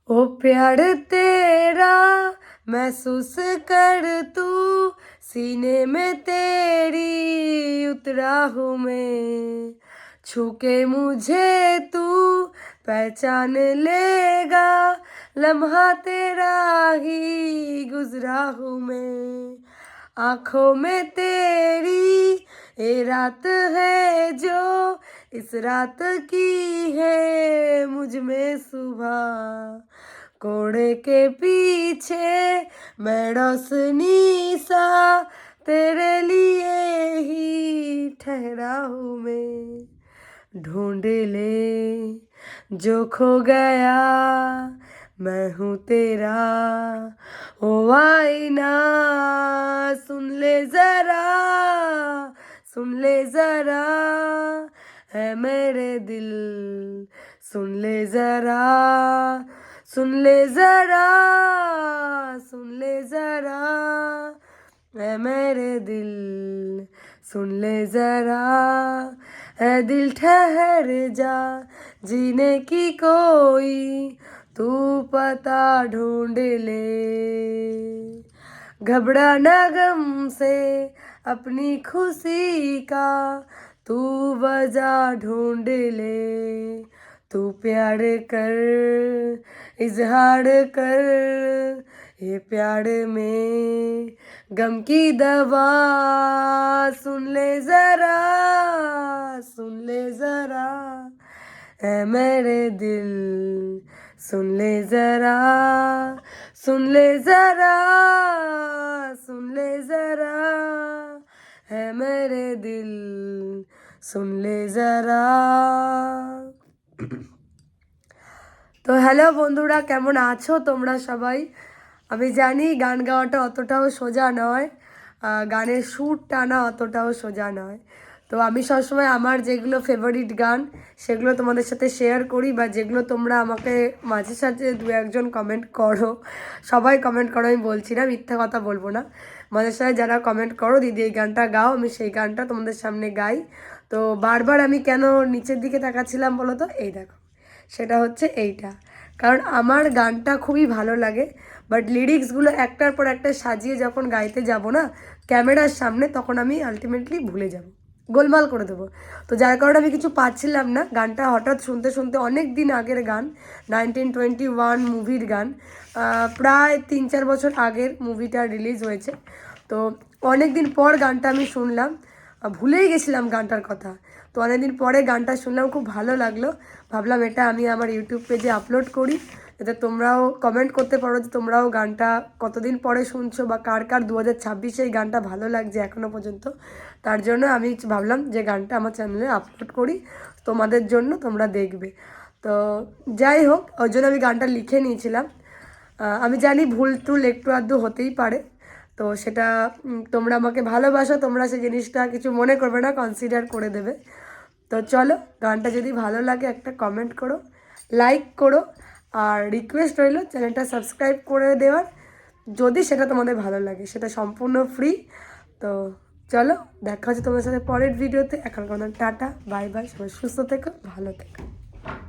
ओ प्यार तेरा महसूस कर तू, सीने में तेरी उतरा हूँ मैं, छू के मुझे तू पहचान लेगा, लम्हा तेरा ही गुजरा हूँ मैं, आँखों में तेरी ये रात है जो, इस रात की है मुझ में सुबह, कोड़े के पीछे मैं रोशनी सा, तेरे लिए ही ठहरा हूँ मैं, ढूंढ ले जो खो गया, मैं हूँ तेरा ओ आईना, सुन ले जरा, सुन ले जरा, है मेरे दिल, सुन ले जरा, सुन ले जरा, सुन ले जरा, है मेरे दिल, सुन ले जरा, है दिल ठहर जा, जीने की कोई तू पता ढूंढ ले, घबराना गम से अपनी खुशी का तू वजह ढूंढ ले, तू प्यार कर इजहार कर, ये प्यार में गम की दवा, सुन ले जरा, सुन ले जरा, है मेरे दिल, सुन ले जरा, सुन ले जरा, सुन ले जरा, है मेरे दिल, सुन ले जरा। তো হ্যালো বন্ধুরা, কেমন আছো তোমরা সবাই? আমি জানি গান গাওয়াটা অতটাও সোজা নয়, গানের সুর টানা অতটাও সোজা নয়। তো আমি সবসময় আমার যেগুলো ফেভারিট গান সেগুলো তোমাদের সাথে শেয়ার করি, বা যেগুলো তোমরা আমাকে মাঝে সাঝে দু একজন কমেন্ট করো, সবাই কমেন্ট করো, আমি বলছি না, মিথ্যা কথা বলবো না, মাঝে সাঝে যারা কমেন্ট করো দিদি এই গানটা গাও, আমি সেই গানটা তোমাদের সামনে গাই। তো বারবার আমি কেন নিচের দিকে তাকাচ্ছিলাম বলো তো, এই দেখো, সেটা হচ্ছে এইটা, কারণ আমার গানটা খুবই ভালো লাগে, বাট লিরিক্সগুলো একটার পর একটা সাজিয়ে যখন গাইতে যাব না ক্যামেরার সামনে, তখন আমি আলটিমেটলি ভুলে যাব, গোলমাল করে দেবো। তো যার কারণে আমি কিছু পাচ্ছিলাম না, গানটা হঠাৎ শুনতে শুনতে, অনেক দিন আগের গান, 1921 মুভির গান, প্রায় 3-4 বছর আগের মুভিটা রিলিজ হয়েছে। তো অনেক দিন পর গানটা আমি শুনলাম, ভুলেই গেছিলাম গানটার কথা। তো অনেকদিন পরে গানটা শুনলাম, খুব ভালো লাগলো, ভাবলাম এটা আমি আমার ইউটিউব পেজে আপলোড করি, যাতে তোমরাও কমেন্ট করতে পারো যে তোমরাও গানটা কতদিন পরে শুনছো, বা কার কার 2026-এ এই গানটা ভালো লাগছে এখনও পর্যন্ত। তার জন্য আমি ভাবলাম যে গানটা আমার চ্যানেলে আপলোড করি তোমাদের জন্য, তোমরা দেখবে। তো যাই হোক, ওই জন্য আমি গানটা লিখে নিয়েছিলাম। আমি জানি ভুল টুল একটু আধটু হতেই পারে, তো সেটা তোমরা আমাকে ভালোবাসো, তোমরা সেই জিনিসটা কিছু মনে করবে না, কনসিডার করে দেবে। তো চলো, গানটা যদি ভালো লাগে একটা কমেন্ট করো, লাইক করো, আর রিকোয়েস্ট রইল চ্যানেলটা সাবস্ক্রাইব করে দেওয়ার, যদি সেটা তোমাদের ভালো লাগে, সেটা সম্পূর্ণ ফ্রি। তো চলো, দেখা হচ্ছে তোমার সাথে পরের ভিডিওতে। এখন টাটা, বাই বাই, সবাই সুস্থ থেকো, ভালো থেকো।